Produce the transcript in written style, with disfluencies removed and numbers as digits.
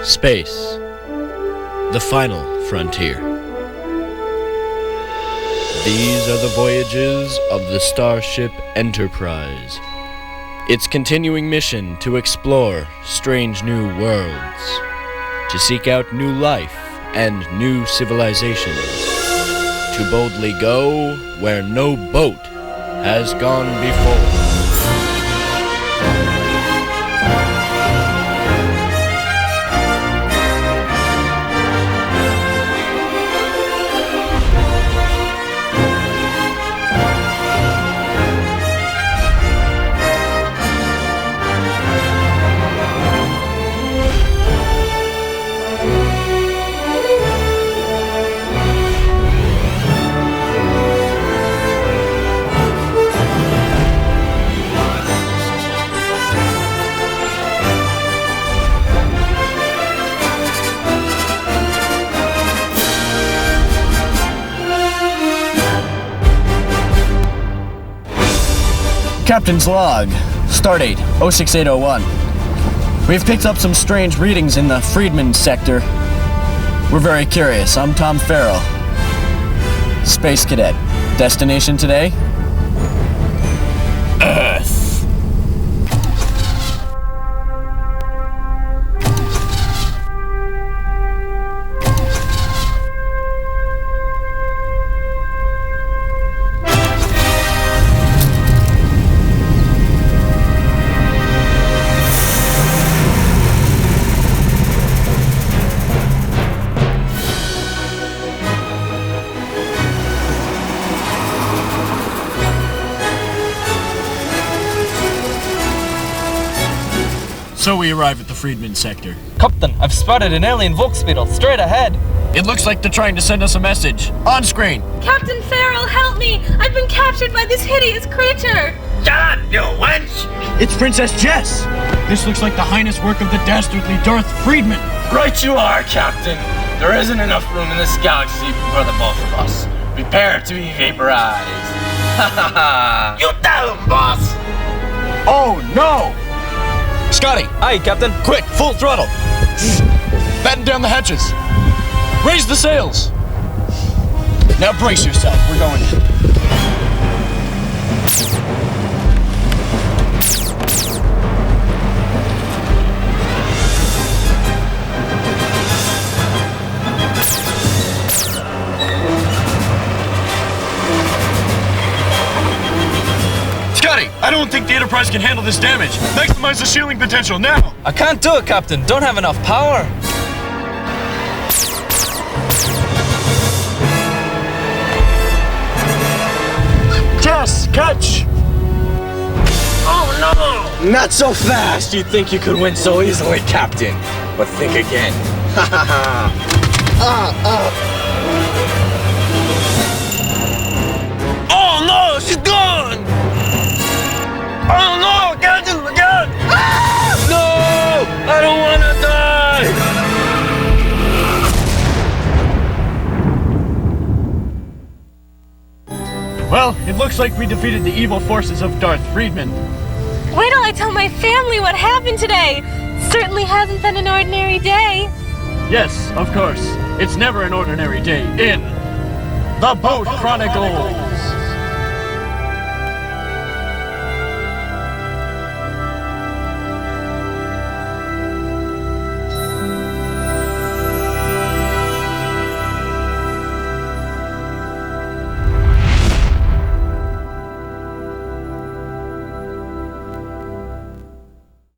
Space, the final frontier. These are the voyages of the Starship Enterprise. Its continuing mission to explore strange new worlds, to seek out new life and new civilizations, to boldly go where no boat has gone before. Captain's log, stardate 06801. We've picked up some strange readings in the Friedman sector. We're very curious. I'm Tom Farrell, Space Cadet. Destination today? Earth. So we arrive at the Friedman sector. Captain, I've spotted an alien Volksbeetle straight ahead. It looks like they're trying to send us a message. On screen. Captain Farrell, help me! I've been captured by this hideous creature! Shut up, you wench! It's Princess Jess! This looks like the heinous work of the dastardly Darth Friedman. Right you are, Captain. There isn't enough room in this galaxy for the both of us. Prepare to be vaporized. Ha ha ha! You tell him, boss! Oh no! Scotty! Aye, Captain. Quick, full throttle! Batten down the hatches! Raise the sails! Now brace yourself, we're going in. I don't think the Enterprise can handle this damage. Maximize the shielding potential now! I can't do it, Captain. Don't have enough power. Jess, catch! Oh no! Not so fast! You think you could win so easily, Captain? But think again. Ha ha ha! Oh no! She's gone! Oh no! Captain, look out! Ah! No! I don't want to die! Well, it looks like we defeated the evil forces of Darth Friedman. Wait till I tell my family what happened today! Certainly hasn't been an ordinary day. Yes, of course. It's never an ordinary day in the Boat Chronicles.